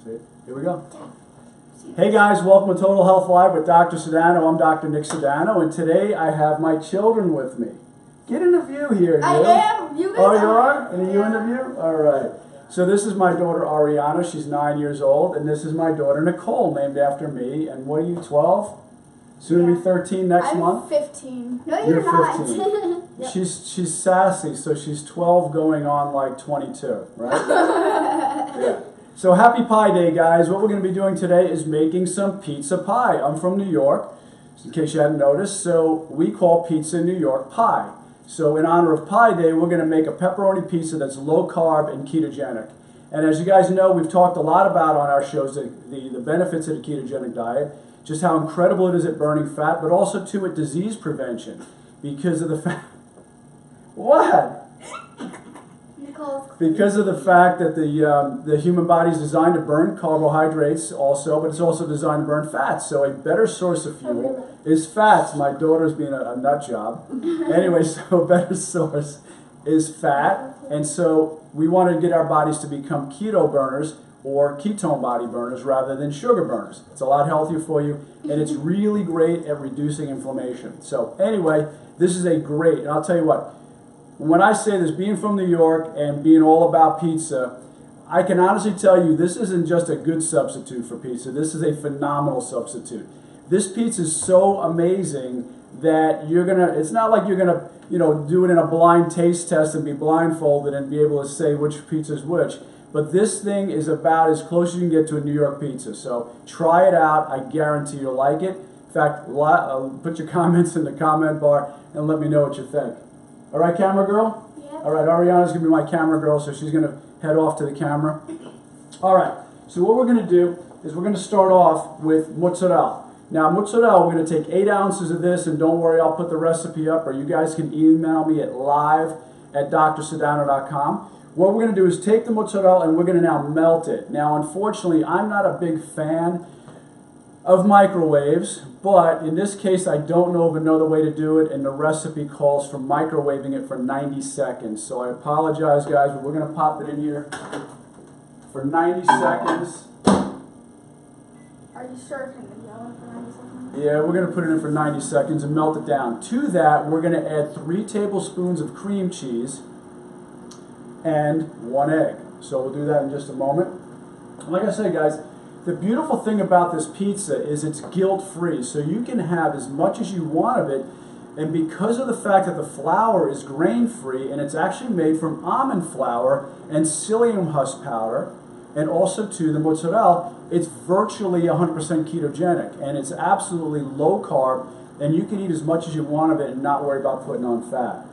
See? Here we go. Hey guys, welcome to Total Health Live with Dr. Sedano. I'm Dr. Nick Sedano, and today I have my children with me. Get in the view here. I am. You guys oh, you are? And are you in the view? All right. So this is my daughter Ariana. She's 9 years old, and this is my daughter Nicole, named after me. And what are you, 12? Soon to be 13 next month? I'm 15. No, You're not. 15. Yep. She's sassy, so she's 12 going on like 22, right? Yeah. So happy Pie Day, guys. What we're going to be doing today is making some pizza pie. I'm from New York, in case you hadn't noticed. So we call pizza New York pie. So in honor of Pie Day, we're going to make a pepperoni pizza that's low carb and ketogenic. And as you guys know, we've talked a lot about on our shows the benefits of the ketogenic diet, just how incredible it is at burning fat, but also too at disease prevention because of the fact. What? Because of the fact that the human body is designed to burn carbohydrates also, but it's also designed to burn fats. So a better source of fuel is fats. My daughter's being a nut job. Anyway, so a better source is fat. And so we want to get our bodies to become keto burners or ketone body burners rather than sugar burners. It's a lot healthier for you, and it's really great at reducing inflammation. So anyway, this is a great, and I'll tell you what, when I say this, being from New York and being all about pizza, I can honestly tell you this isn't just a good substitute for pizza. This is a phenomenal substitute. This pizza is so amazing that it's not like you're gonna, do it in a blind taste test and be blindfolded and be able to say which pizza is which. But this thing is about as close as you can get to a New York pizza. So try it out. I guarantee you'll like it. In fact, put your comments in the comment bar and let me know what you think. All right, camera girl? Yeah. All right, Ariana's going to be my camera girl, so she's going to head off to the camera. All right, so what we're going to do is we're going to start off with mozzarella. Now, mozzarella, we're going to take 8 ounces of this, and don't worry, I'll put the recipe up, or you guys can email me at live@drsedano.com. What we're going to do is take the mozzarella, and we're going to now melt it. Now, unfortunately, I'm not a big fan of microwaves, but in this case I don't know of another way to do it, and the recipe calls for microwaving it for 90 seconds. So I apologize, guys, but we're going to pop it in here for 90 seconds. Are you sure it's going to be yellow for 90 seconds? Yeah, we're going to put it in for 90 seconds and melt it down. To that, we're going to add 3 tablespoons of cream cheese and 1 egg. So we'll do that in just a moment. Like I said, guys, the beautiful thing about this pizza is it's guilt-free, so you can have as much as you want of it, and because of the fact that the flour is grain-free, and it's actually made from almond flour and psyllium husk powder, and also too the mozzarella, it's virtually 100% ketogenic, and it's absolutely low carb, and you can eat as much as you want of it and not worry about putting on fat.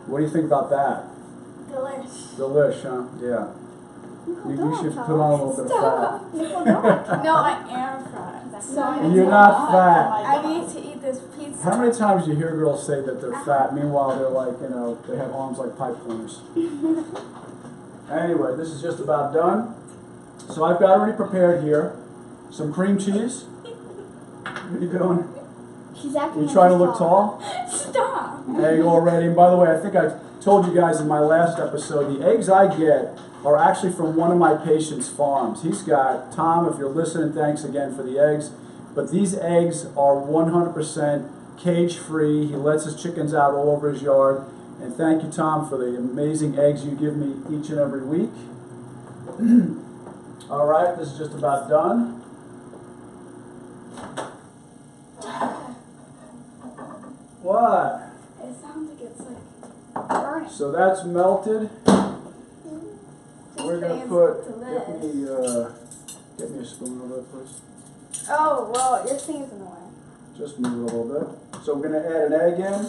What do you think about that? Delish. Delish, huh? Yeah. You should put on a little bit of fat. No, I am fat. You're not fat. I need to eat this pizza. How many times do you hear girls say that they're fat, meanwhile they're like, they have arms like pipe cleaners? Anyway, this is just about done. So I've got already prepared here some cream cheese. What are you doing? She's acting. You trying to look tall? Stop. Egg already. And by the way, I think I told you guys in my last episode, the eggs I get are actually from one of my patients' farms. He's got, Tom, if you're listening, thanks again for the eggs. But these eggs are 100% cage-free. He lets his chickens out all over his yard. And thank you, Tom, for the amazing eggs you give me each and every week. All right, this is just about done. What? It sounds like it's like burning. So that's melted. We're gonna put. Get me a spoon over there, please. Oh well, your thing is in the way. Just move it a little bit. So we're gonna add an egg in.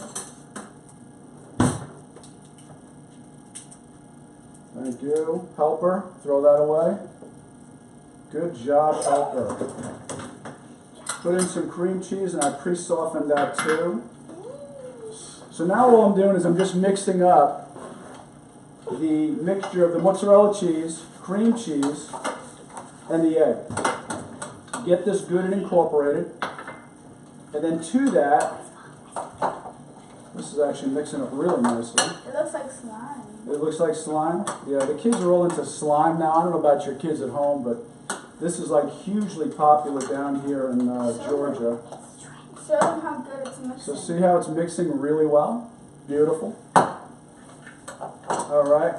Thank you, helper. Throw that away. Good job, helper. Put in some cream cheese, and I pre-softened that too. So now all I'm doing is I'm just mixing up the mixture of the mozzarella cheese, cream cheese, and the egg. Get this good and incorporated. And then to that, This is actually mixing up really nicely. It looks like slime. It looks like slime. Yeah, the kids are all into slime now. I don't know about your kids at home, but this is like hugely popular down here in Georgia. Show them how good it's mixing. So see how it's mixing really well? Beautiful. All right.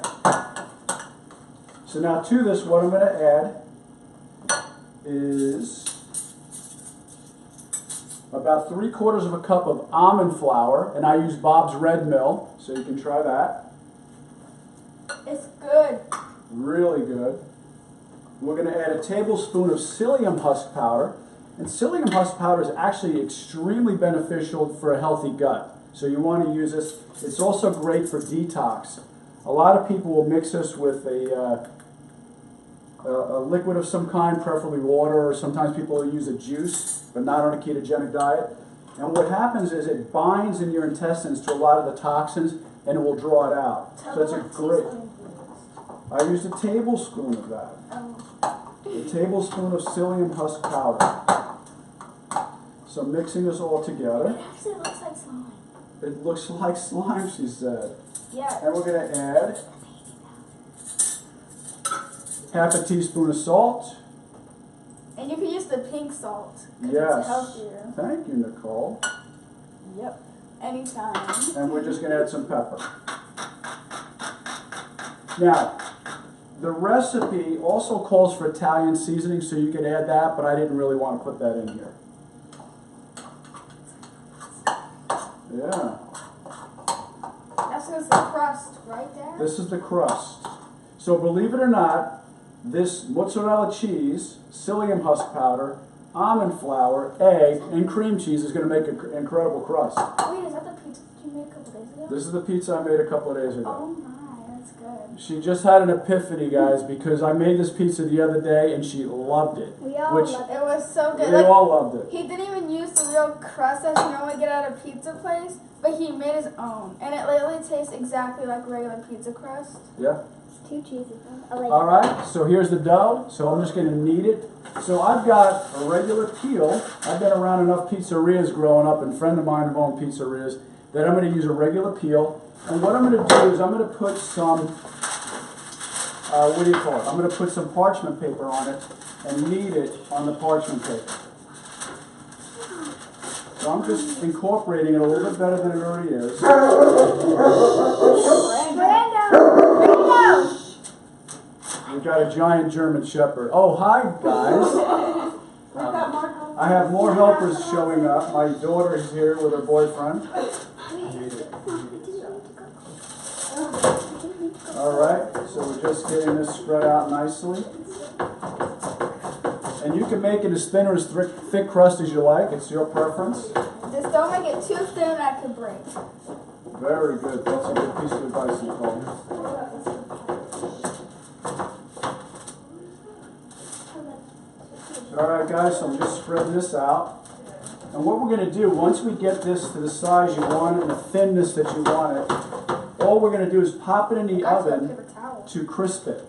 So now to this, what I'm going to add is about 3/4 of a cup of almond flour, and I use Bob's Red Mill, so you can try that. It's good. Really good. We're going to add a tablespoon of psyllium husk powder, and psyllium husk powder is actually extremely beneficial for a healthy gut. So you want to use this. It's also great for detox. A lot of people will mix this with a liquid of some kind, preferably water, or sometimes people will use a juice, but not on a ketogenic diet. And what happens is it binds in your intestines to a lot of the toxins, and it will draw it out. So it's a great. I used a tablespoon of that. A tablespoon of psyllium husk powder. So mixing this all together. It actually looks like slime. It looks like slime, she said. Yeah. And we're going to add half a teaspoon of salt. And you can use the pink salt. Yes. It's healthier. Thank you, Nicole. Yep. Anytime. And we're just going to add some pepper. Now, the recipe also calls for Italian seasoning, so you could add that, but I didn't really want to put that in here. Yeah. That's just the crust right there. This is the crust. So believe it or not, this mozzarella cheese, psyllium husk powder, almond flour, egg, and cream cheese is going to make an incredible crust. Wait, is that the pizza you made a couple days ago? This is the pizza I made a couple of days ago. Oh my, that's good. She just had an epiphany, guys, because I made this pizza the other day and she loved it. We all Which loved it. It was so good. They all loved it. He didn't even use the real crust that you normally get at a pizza place, but he made his own. And it literally tastes exactly like regular pizza crust. Yeah. It's too cheesy. I like All right, so here's the dough. So I'm just going to knead it. So I've got a regular peel. I've been around enough pizzerias growing up, and a friend of mine who owned pizzerias, that I'm going to use a regular peel. And what I'm going to do is I'm going to put some, what do you call it? I'm going to put some parchment paper on it and knead it on the parchment paper. So I'm just incorporating it a little bit better than it already is. Brando! We've got a giant German Shepherd. Oh, hi, guys. I have more helpers showing up. My daughter is here with her boyfriend. All right, so we're just getting this spread out nicely. And you can make it as thin or as thick crust as you like. It's your preference. Just don't make it too thin that could break. Very good. That's a good piece of advice, Nicole. All right, guys, so I'm just spreading this out. And what we're going to do, once we get this to the size you want it and the thinness that you want it, all we're going to do is pop it in the oven to crisp it.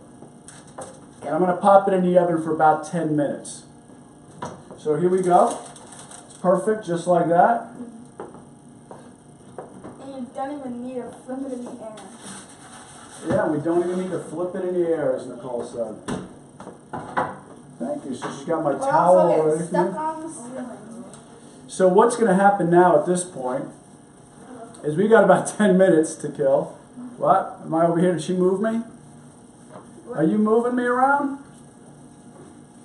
And I'm going to pop it in the oven for about 10 minutes. So here we go. It's perfect, just like that. And you don't even need to flip it in the air. Yeah, we don't even need to flip it in the air, as Nicole said. Thank you. So she's got my towel also ready get for me. stuck on the ceiling. So what's going to happen now at this point is we got about 10 minutes to kill. What? Am I over here? Did she move me? Are you moving me around?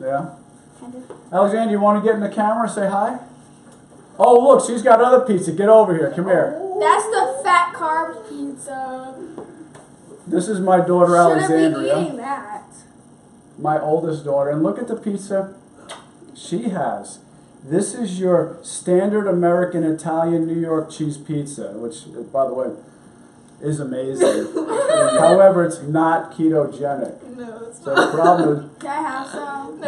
Yeah. Alexander, you want to get in the camera and say hi? Oh, look, she's got other pizza. Get over here. Come here. That's the fat carb pizza. This is my daughter, Shouldn't Alexandria. be eating that. My oldest daughter. And look at the pizza she has. This is your standard American, Italian, New York cheese pizza, which, by the way, is amazing. However, it's not ketogenic. No, it's So the problem is Can I have some?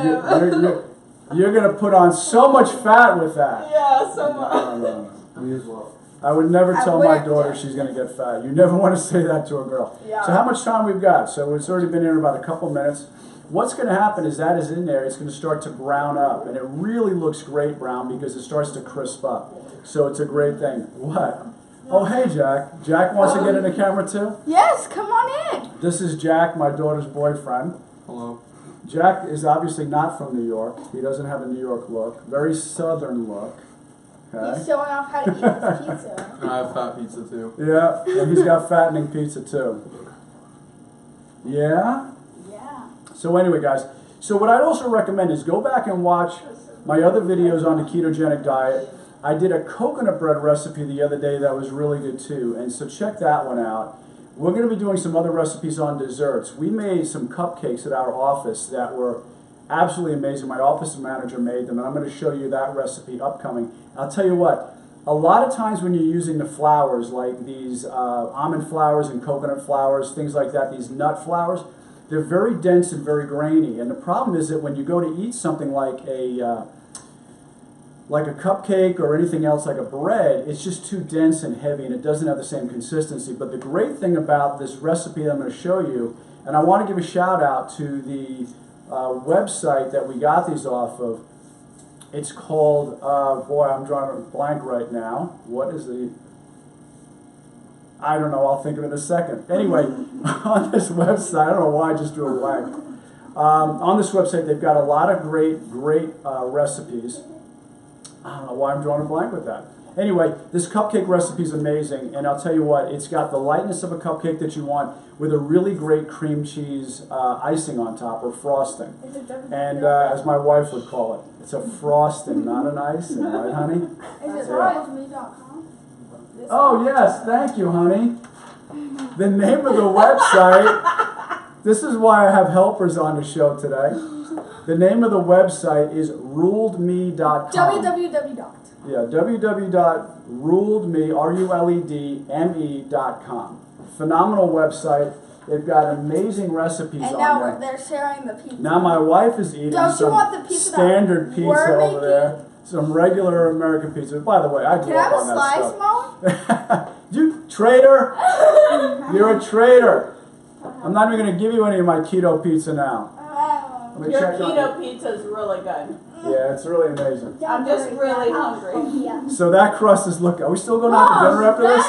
you're going to put on so much fat with that. Yeah, so much. No. Me as well. I would never I tell my wouldn't. daughter she's going to get fat. You never want to say that to a girl. Yeah. So how much time we've got? So it's already been in about a couple minutes. What's going to happen is that is in there. It's going to start to brown up. And it really looks great brown because it starts to crisp up. So it's a great thing. What? Oh, hey, Jack. Jack wants to get in the camera too? Yes, come on in. This is Jack, my daughter's boyfriend. Hello. Jack is obviously not from New York. He doesn't have a New York look. Very southern look. Okay. He's showing off how to eat his pizza. And I have fat pizza too. Yeah, and he's got fattening pizza too. Yeah? Yeah. So anyway, guys, so what I'd also recommend is go back and watch my other videos on the ketogenic diet. I did a coconut bread recipe the other day that was really good too, and so check that one out. We're going to be doing some other recipes on desserts. We made some cupcakes at our office that were absolutely amazing. My office manager made them, and I'm going to show you that recipe upcoming. I'll tell you what, a lot of times when you're using the flours, like these almond flours and coconut flours, things like that, these nut flours, they're very dense and very grainy. And the problem is that when you go to eat something like a cupcake or anything else like a bread, it's just too dense and heavy and it doesn't have the same consistency. But the great thing about this recipe that I'm going to show you, and I want to give a shout out to the website that we got these off of. It's called, boy, I'm drawing a blank right now. What is the, I don't know, I'll think of it in a second. Anyway, on this website, I don't know why I just drew a blank. On this website, they've got a lot of great recipes. I don't know why I'm drawing a blank with that. Anyway, this cupcake recipe is amazing, and I'll tell you what, it's got the lightness of a cupcake that you want with a really great cream cheese icing on top, or frosting. And as my wife would call it, it's a frosting, not an icing, right, honey? Is it RoyalMe.com? Oh, yes, thank you, honey. The name of the website, this is why I have helpers on the show today. The name of the website is ruledme.com. www. Yeah, www.ruledme.com. Phenomenal website. They've got amazing recipes And on now there. they're sharing the pizza. Now my wife is eating Don't you some want the pizza standard that pizza we're over making? there. Some regular American pizza. By the way, I grew Can I have up a on that slice, stuff. Mom? You traitor! You're a traitor. I'm not even going to give you any of my keto pizza now. Let me Your check on keto pizza is really good. Yeah, it's really amazing. I'm just really hungry. So that crust is looking. Are we still going out to dinner after this?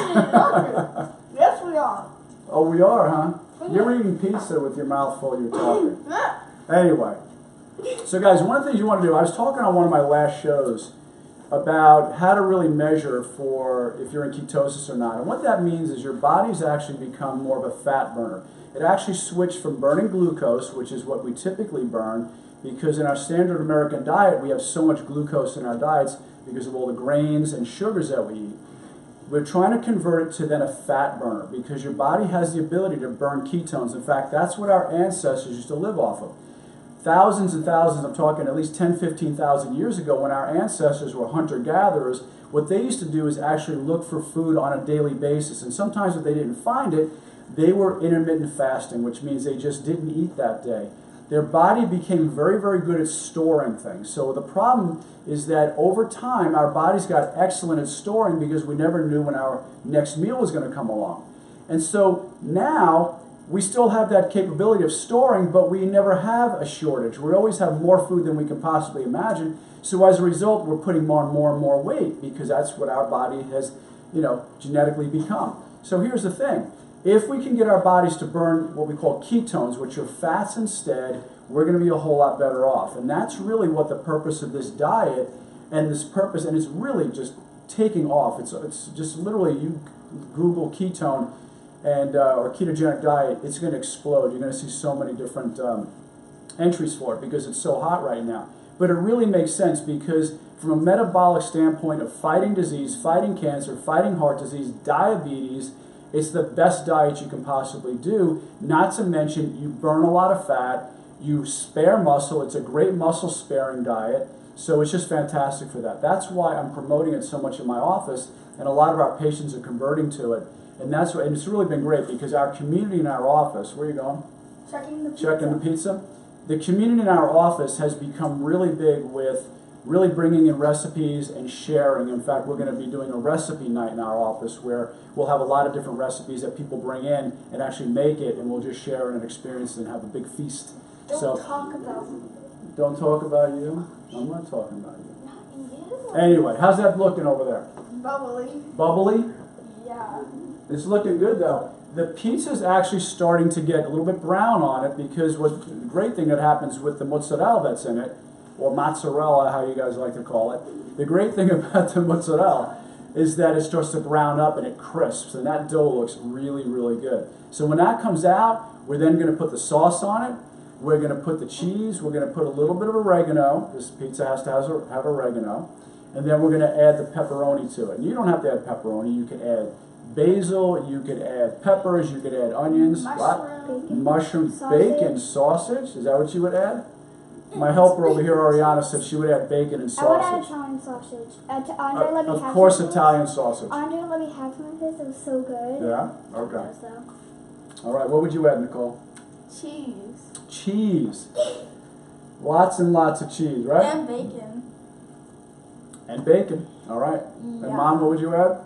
Yes, we are. Oh, we are, huh? You're eating pizza with your mouth full. You're talking. Anyway, so guys, one of the things you want to do. I was talking on one of my last shows about how to really measure for if you're in ketosis or not. And what that means is your body's actually become more of a fat burner. It actually switched from burning glucose, which is what we typically burn, because in our standard American diet, we have so much glucose in our diets because of all the grains and sugars that we eat. We're trying to convert it to then a fat burner because your body has the ability to burn ketones. In fact, that's what our ancestors used to live off of. Thousands and thousands, I'm talking at least 10, 15,000 years ago, when our ancestors were hunter-gatherers, what they used to do is actually look for food on a daily basis. And sometimes if they didn't find it, they were intermittent fasting, which means they just didn't eat that day. Their body became very, very good at storing things. So the problem is that over time, our bodies got excellent at storing because we never knew when our next meal was going to come along. And so now, we still have that capability of storing, but we never have a shortage. We always have more food than we can possibly imagine. So as a result, we're putting more and more and more weight because that's what our body has, genetically become. So here's the thing. If we can get our bodies to burn what we call ketones, which are fats instead, we're going to be a whole lot better off. And that's really what the purpose of this diet and this purpose, and it's really just taking off. It's just literally, you Google ketone and or ketogenic diet, it's going to explode. You're going to see so many different entries for it because it's so hot right now. But it really makes sense because from a metabolic standpoint of fighting disease, fighting cancer, fighting heart disease, diabetes, it's the best diet you can possibly do. Not to mention, you burn a lot of fat, you spare muscle. It's a great muscle sparing diet. So it's just fantastic for that. That's why I'm promoting it so much in my office, and a lot of our patients are converting to it. And and it's really been great because our community in our office, where are you going? Checking the pizza. Checking the pizza. The community in our office has become really big with really bringing in recipes and sharing. In fact, we're going to be doing a recipe night in our office where we'll have a lot of different recipes that people bring in and actually make it, and we'll just share it and experience it and have a big feast. Don't talk about me. Don't talk about you? I'm not talking about you. Not you. Anyway, how's that looking over there? Bubbly. Bubbly? Yeah. It's looking good though. The pizza's actually starting to get a little bit brown on it because what the great thing that happens with the mozzarella that's in it, or mozzarella, how you guys like to call it, the great thing about the mozzarella is that it starts to brown up and it crisps, and that dough looks really, really good. So when that comes out, we're then going to put the sauce on it. We're going to put the cheese. We're going to put a little bit of oregano. This pizza has to have oregano. And then we're going to add the pepperoni to it. And you don't have to add pepperoni. You can add basil. You could add peppers. You could add onions. Mushroom, bacon, sausage. Is that what you would add? My helper over here, Ariana, said she would add bacon and sausage. I would add Italian sausage. Andre let me have of course, some of Italian this. sausage. Andre let me have some of this. It was so good. Yeah? Okay. So. All right, what would you add, Nicole? Cheese. Cheese. Lots and lots of cheese, right? And bacon. And bacon. All right. Yeah. And Mom, what would you add?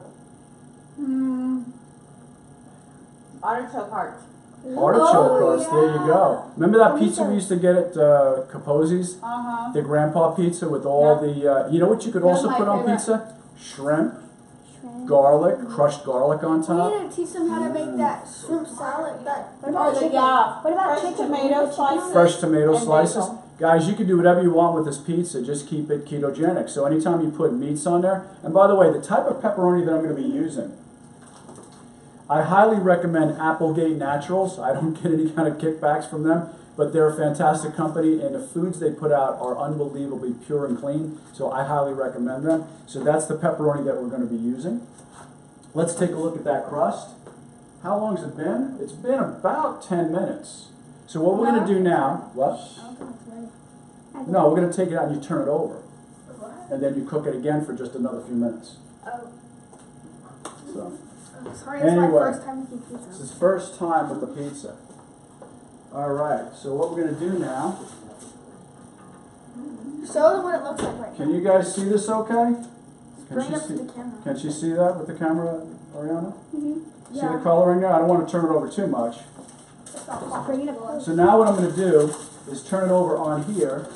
Artichoke heart. Artichoke crust. yeah. There you go. Remember that pizza we used to get at Capozzi's? Uh-huh. The grandpa pizza with all the, you know what you could That's also my put on favorite. pizza? Shrimp, garlic, crushed garlic on We top. need to teach them how to make that shrimp salad. What about chicken? Yeah. What about Fresh chicken? tomato slices. Fresh tomato And slices. basil. Guys, you can do whatever you want with this pizza. Just keep it ketogenic. So anytime you put meats on there, and by the way, the type of pepperoni that I'm going to be using, I highly recommend Applegate Naturals. I don't get any kind of kickbacks from them, but they're a fantastic company, and the foods they put out are unbelievably pure and clean, so I highly recommend them. So that's the pepperoni that we're going to be using. Let's take a look at that crust. How long has it been? It's been about 10 minutes. So what we're going to do now, what? No, we're going to take it out and you turn it over. And then you cook it again for just another few minutes. Oh, So. sorry, it's Anyway. my first time making This pizza. is first time with the pizza. All right, so what we're going to do now, Show them what it looks like right can you guys see this okay? now. Can Bring she it up to see, the camera. can she see that with the camera, Ariana? Mm-hmm. See the coloring there? I don't want to turn it over too much. It's not Just hot. bring it up close. So now what I'm going to do is turn it over on here.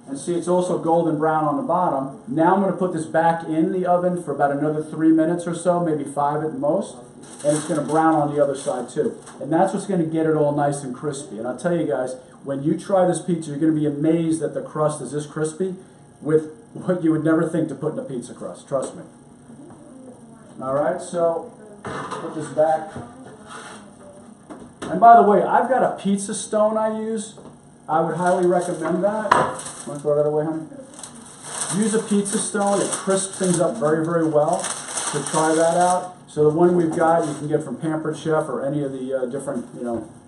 And see, it's also golden brown on the bottom. Now I'm going to put this back in the oven for about another 3 minutes or so, maybe 5 at most. And it's going to brown on the other side too. And that's what's going to get it all nice and crispy. And I'll tell you guys, when you try this pizza, you're going to be amazed that the crust is this crispy with what you would never think to put in a pizza crust. Trust me. All right, so put this back. And by the way, I've got a pizza stone I use. I would highly recommend that. Want to throw that away, honey? Use a pizza stone. It crisps things up very, very well. So try that out. So the one we've got, you can get from Pampered Chef or any of the different,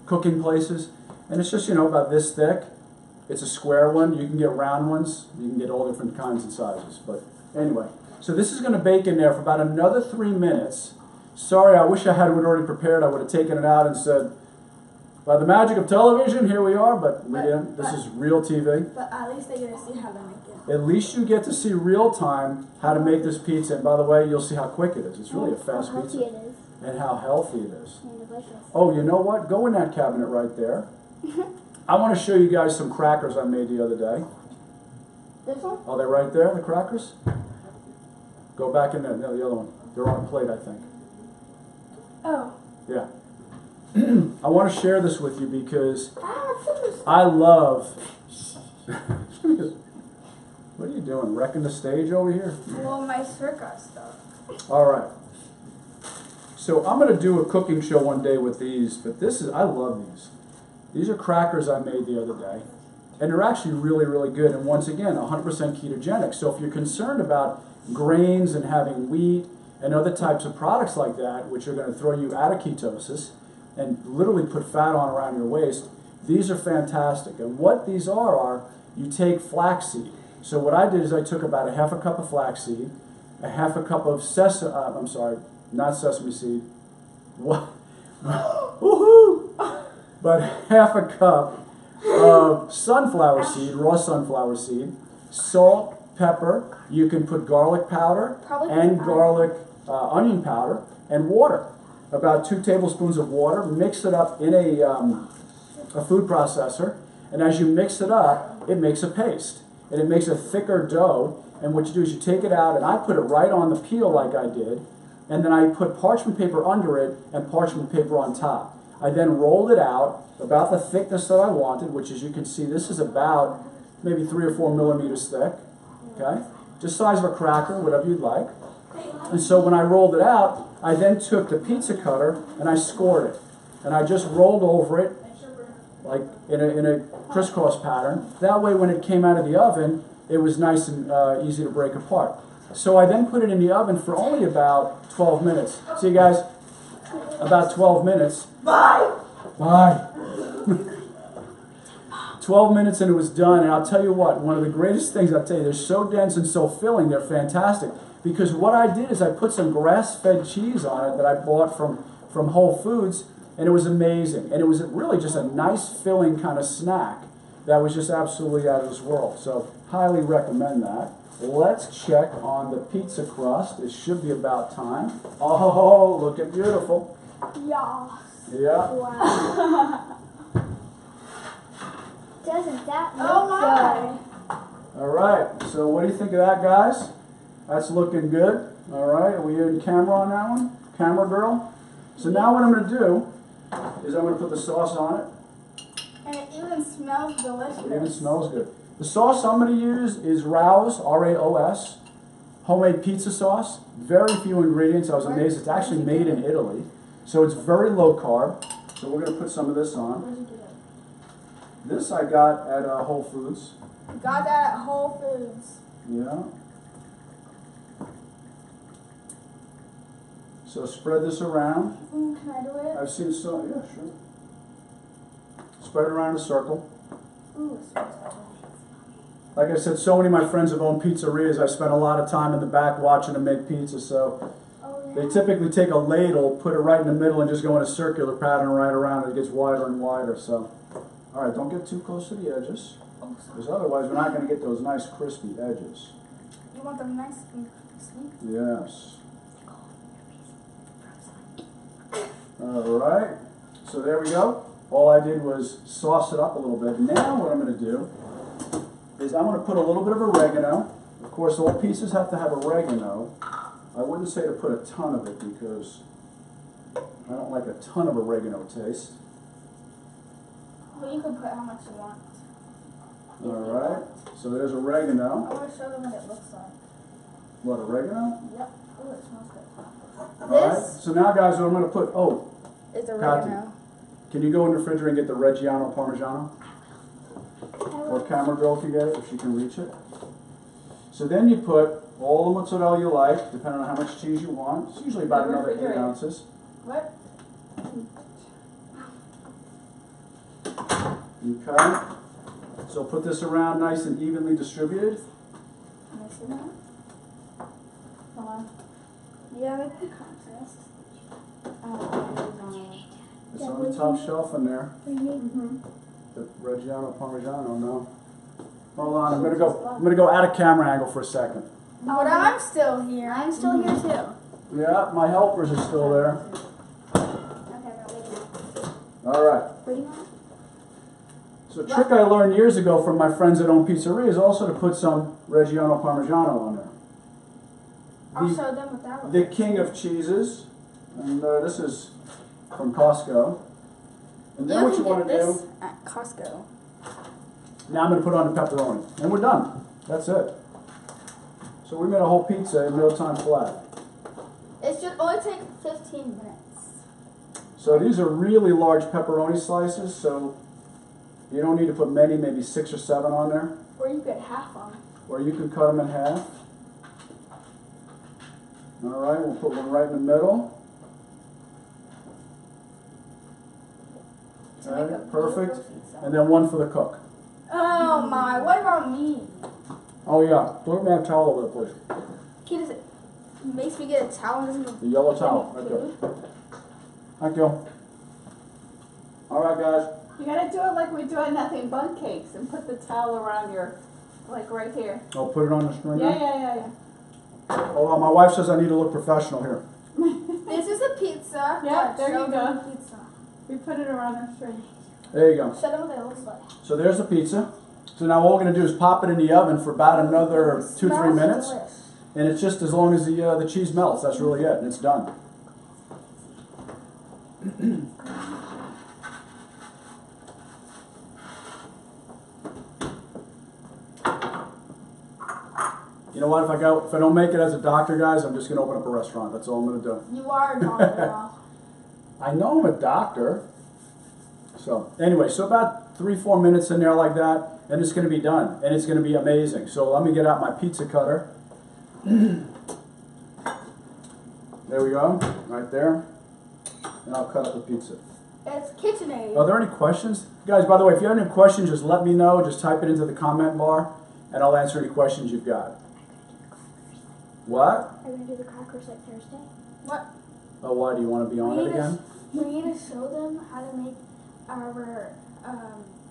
cooking places. And it's just, about this thick. It's a square one. You can get round ones. You can get all different kinds and sizes. But anyway, so this is going to bake in there for about another 3 minutes. Sorry, I wish I had it already prepared. I would have taken it out and said, by the magic of television, here we are, but we didn't. This is real TV. But at least they get to see how to make it. At least you get to see real time how to make this pizza. And by the way, you'll see how quick it is. It's really a fast How healthy pizza. it is. And how healthy it is. And delicious. Oh, you know what? Go in that cabinet right there. I want to show you guys some crackers I made the other day. This one? Are they right there, the crackers? Go back in there. No, the other one. They're on a plate, I think. Oh. Yeah. I want to share this with you because I love... What are you doing? Wrecking the stage over here? Well, my circa stuff. All right. So I'm going to do a cooking show one day with these, but I love these. These are crackers I made the other day, and they're actually really, really good. And once again, 100% ketogenic. So if you're concerned about grains and having wheat and other types of products like that, which are going to throw you out of ketosis and literally put fat on around your waist, these are fantastic. And what these are you take flaxseed. So what I did is I took about a half a cup of flaxseed, a half a cup of not sesame seed. What? Woohoo! But half a cup of sunflower seed, raw sunflower seed, salt, pepper. You can put garlic powder and garlic onion powder and water. About 2 tablespoons of water. Mix it up in a food processor, and as you mix it up, it makes a paste. And it makes a thicker dough, And what you do is you take it out, and I put it right on the peel like I did, and then I put parchment paper under it and parchment paper on top. I then rolled it out about the thickness that I wanted, which as you can see, this is about maybe 3 or 4 millimeters thick, okay? Just size of a cracker, whatever you'd like. And so when I rolled it out, I then took the pizza cutter and I scored it. And I just rolled over it like in a crisscross pattern. That way when it came out of the oven, it was nice and easy to break apart. So I then put it in the oven for only about 12 minutes. See guys, about 12 minutes. Bye! 12 minutes and it was done, and I'll tell you what, one of the greatest things, I'll tell you, they're so dense and so filling, they're fantastic. Because what I did is I put some grass-fed cheese on it that I bought from Whole Foods, and it was amazing. And it was really just a nice filling kind of snack that was just absolutely out of this world. So highly recommend that. Let's check on the pizza crust. It should be about time. Oh, looking beautiful. Yeah. Yeah. Wow. Doesn't that look Oh my. All right. So what do you think of that, guys? That's looking good. All right. Are we in camera on that one? Camera girl? So now what I'm going to do is I'm going to put the sauce on it. And it even smells delicious. It even smells good. The sauce I'm going to use is Raos, R-A-O-S, homemade pizza sauce. Very few ingredients. I was amazed. It's actually made in Italy. So it's very low carb. So we're going to put some of this on. Where'd you get it? This I got at Whole Foods. Got that at Whole Foods. Yeah. So spread this around. Can I do it? I've seen so, yeah, sure. Spread it around in a circle. Ooh, it smells good. Like I said, so many of my friends have owned pizzerias. I've spent a lot of time in the back watching them make pizza. So Oh, they yeah. typically take a ladle, put it right in the middle, and just go in a circular pattern right around. It gets wider and wider. So, all right, don't get too close to the edges, Oh, sorry. because otherwise we're not going to get those nice crispy edges. You want them nice and crispy? Yes. All right. So there we go. All I did was sauce it up a little bit. Now what I'm going to do is I'm going to put a little bit of oregano. Of course, all pizzas have to have oregano. I wouldn't say to put a ton of it because I don't like a ton of oregano taste. Well, you can put how much you want. All right. So there's oregano. I want to show them what it looks like. What, oregano? Yep. Oh, it smells good. All right. This So now, guys, what I'm going to put, is oregano. can you go in the refrigerator and get the Reggiano Parmigiano? Or camera girl can get it if she can reach it. So then you put all the mozzarella you like, depending on how much cheese you want. It's usually about another 8 ounces. What? Okay. So put this around nice and evenly distributed. Can I see that? Come on. Yeah, make the contrast. It's on the top shelf in there. Mm-hmm. The Reggiano Parmigiano, no. Hold on, I'm gonna go out of camera angle for a second. But I'm still here. I'm still here too. Yeah, my helpers are still there. Okay, but wait now. All right. What do you want? So a trick I learned years ago from my friends that own pizzerias is also to put some Reggiano Parmigiano on there. I'll The- show them what that looks The like. king of cheeses, and this is from Costco. And then what you want to do, at Costco. now I'm going to put on the pepperoni, and we're done. That's it. So we made a whole pizza in no time flat. It should only take 15 minutes. So these are really large pepperoni slices, so you don't need to put many, maybe 6 or 7 on there, Or you get half on. or you can cut them in half. All right, we'll put one right in the middle. To make a Okay, perfect. beautiful pizza. And then one for the cook. Oh my, what about me? Oh yeah, throw me a towel over there, please. He does it. Makes me get a towel and doesn't The yellow towel, right there. Thank you. All right, guys. You gotta do it like we do at Nothing Bun Cakes and put the towel around your, like right here. I'll put it on the string. Yeah. Hold on, my wife says I need to look professional here. This is a pizza. Yeah, there Show you them go. the pizza. We put it around our string. There you go. Show them what it looks like. So there's the pizza. So now all we're going to do is pop it in the oven for about another 2-3 minutes. Delish. And it's just as long as the cheese melts. That's really it, and it's done. You know what? If I don't make it as a doctor, guys, I'm just going to open up a restaurant. That's all I'm going to do. You are a doctor. I know I'm a doctor. So anyway, so about 3-4 minutes in there like that, and it's going to be done, and it's going to be amazing. So let me get out my pizza cutter. There we go, right there, and I'll cut up the pizza. It's KitchenAid. Are there any questions? Guys, by the way, if you have any questions, just let me know. Just type it into the comment bar, and I'll answer any questions you've got. What? Are we going to do the crackers like Thursday? What? Oh, why? Do you want to be on it again? We need to show them how to make our,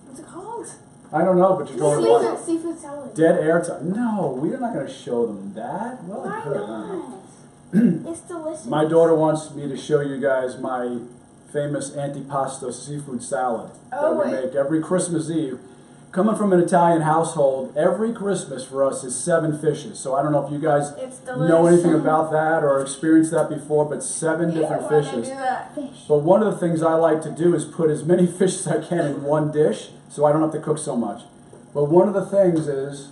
what's it called? I don't know, but you're going to what? Seafood salad. Dead air time. No, we're not going to show them that. Well, Why I could. not? It's delicious. My daughter wants me to show you guys my famous Antipasto seafood salad that we make every Christmas Eve. Coming from an Italian household, every Christmas for us is 7 fishes. So I don't know if you guys know anything about that or experienced that before, but 7 different fishes. But one of the things I like to do is put as many fish as I can in one dish, so I don't have to cook so much. But one of the things is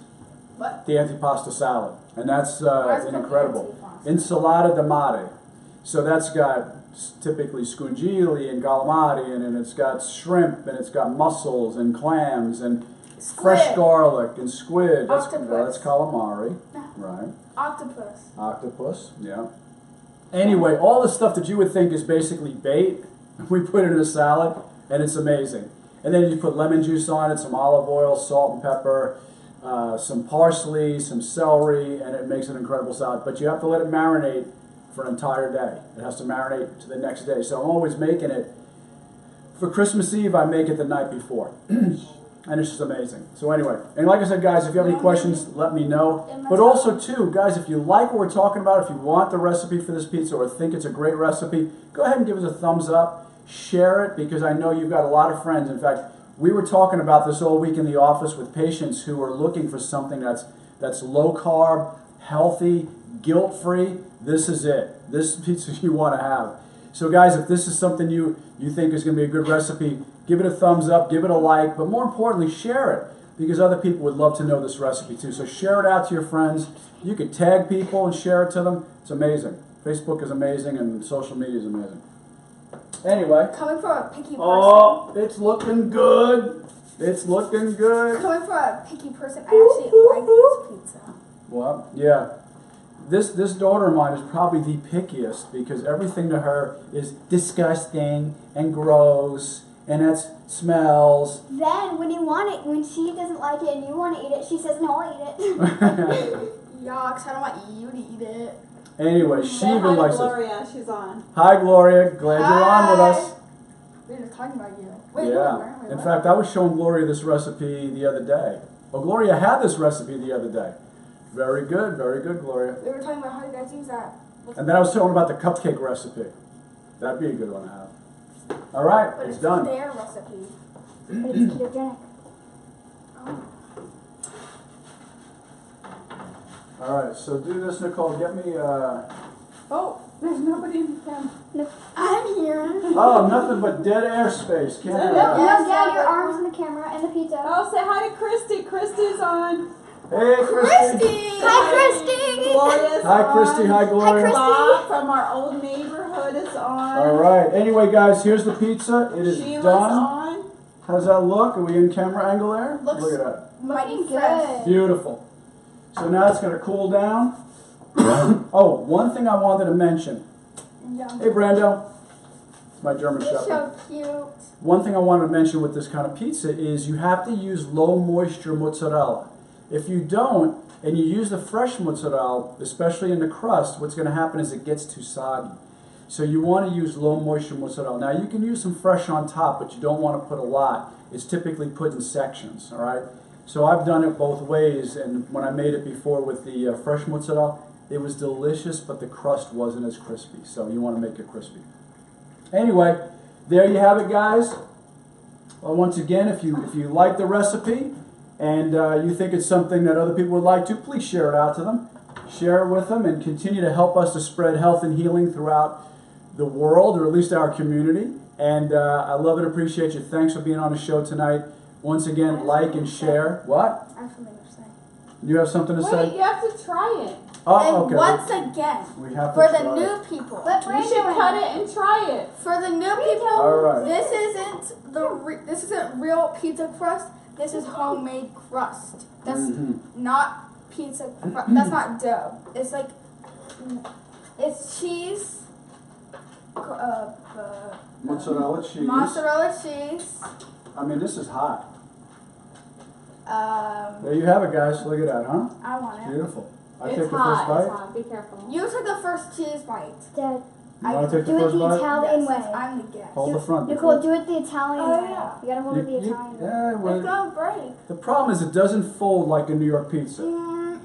the Antipasto salad, and that's incredible. Insalata di mare. So that's got typically scungili and calamari, and it's got shrimp, and it's got mussels and clams and fresh garlic and squid. That's calamari, right? Octopus, yeah. Anyway, all the stuff that you would think is basically bait, we put it in a salad, and it's amazing. And then you put lemon juice on it, some olive oil, salt and pepper, some parsley, some celery, and it makes an incredible salad. But you have to let it marinate for an entire day. It has to marinate to the next day. So I'm always making it. For Christmas Eve, I make it the night before. And it's just amazing. So anyway, and like I said, guys, if you have any questions, let me know. But also, too, guys, if you like what we're talking about, if you want the recipe for this pizza or think it's a great recipe, go ahead and give us a thumbs up. Share it, because I know you've got a lot of friends. In fact, we were talking about this all week in the office with patients who are looking for something that's low carb, healthy, guilt-free. This is it. This pizza you want to have. So guys, if this is something you think is going to be a good recipe, give it a thumbs up, give it a like, but more importantly, share it, because other people would love to know this recipe too. So share it out to your friends. You could tag people and share it to them. It's amazing. Facebook is amazing, and social media is amazing. Anyway. Coming from a picky person. Oh, it's looking good. It's looking good. Coming from a picky person, I actually like this pizza. Well, yeah. This daughter of mine is probably the pickiest, because everything to her is disgusting and gross, and it smells. Then when you want it, when she doesn't like it and you want to eat it, she says, no, I'll eat it. Yuck, I don't want you to eat it. Anyway, she even likes it. Gloria, she's on. Hi, Gloria. Glad you're on with us. We were just talking about you. Wait, yeah. In fact, I was showing Gloria this recipe the other day. Well, Gloria had this recipe the other day. Very good, Gloria. We were talking about how you guys use that. And then I was talking about the cupcake recipe. That'd be a good one to have. All right, But it's done. their recipe. But it's ketogenic. Oh. All right, so do this, Nicole. Get me. Oh, there's nobody in the camp. I'm here. Oh, nothing but dead airspace. Can't have that. No, Dad, your arms in the camera and the pizza. Oh, say hi to Christy. Christy's on. Hey, Christy. Hi, Christy. Gloria's Hi, on. Christy. Hi, Gloria. Christy. Bob from our old neighborhood is on. All right. Anyway, guys, here's the pizza. It is Sheila's done. on. How does that look? Are we in camera angle there? Looks Look at that. mighty Looking fresh. good. Beautiful. So now it's going to cool down. Oh, one thing I wanted to mention. Yum. Hey, Brando. It's my German You're Shepherd. so cute. One thing I wanted to mention with this kind of pizza is you have to use low moisture mozzarella. If you don't, and you use the fresh mozzarella, especially in the crust, what's going to happen is it gets too soggy. So you want to use low moisture mozzarella. Now you can use some fresh on top, but you don't want to put a lot. It's typically put in sections, all right? So I've done it both ways, and when I made it before with the fresh mozzarella, it was delicious, but the crust wasn't as crispy. So you want to make it crispy. Anyway, there you have it, guys. Well, once again, if you like the recipe, and you think it's something that other people would like to, please share it out to them. Share it with them and continue to help us to spread health and healing throughout the world, or at least our community. And I love and appreciate you. Thanks for being on the show tonight. Once again, like and share. What? I have something to say. You have something to say? Wait, you have to try it. Oh, And okay. once again, We have to for the try new it. people, Let You Brandon should win. cut it and try it. for the new people, All right. this isn't this isn't real pizza crust. This is homemade crust. That's Mhm. not pizza crust. That's not dough. It's like it's cheese, Mozzarella cheese. mozzarella cheese. I mean, this is hot. Um, There you have it, guys. Look at that, huh? I want it. Beautiful. I It's take the hot. first bite. It's hot. Be careful. You took the first cheese bite. Dad, You want to take the do it first the bite? Italian Yes, way. I'm the guest. Hold the front. Nicole, do it the Italian Oh, way. yeah. You gotta hold it the Italian way. Yeah, It's well, gonna break. the problem is it doesn't fold like a New York pizza,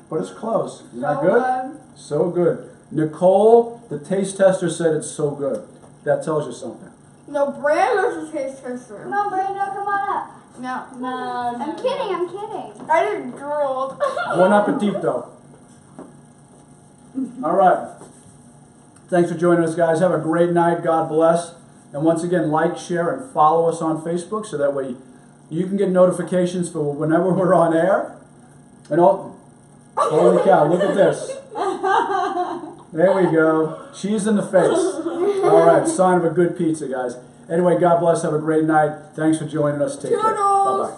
but it's close. Isn't that good? So good. Nicole, the taste tester, said it's so good. That tells you something. No, Brandon's the taste tester. Come on, Brandon, come on up. No. No, I'm kidding, I'm kidding. I just drooled. Bon appetito. All right. Thanks for joining us, guys. Have a great night. God bless. And once again, like, share, and follow us on Facebook so that way you can get notifications for whenever we're on air. And holy cow, look at this. There we go. Cheese in the face. All right, sign of a good pizza, guys. Anyway, God bless. Have a great night. Thanks for joining us. Take care. Toodles. Bye-bye.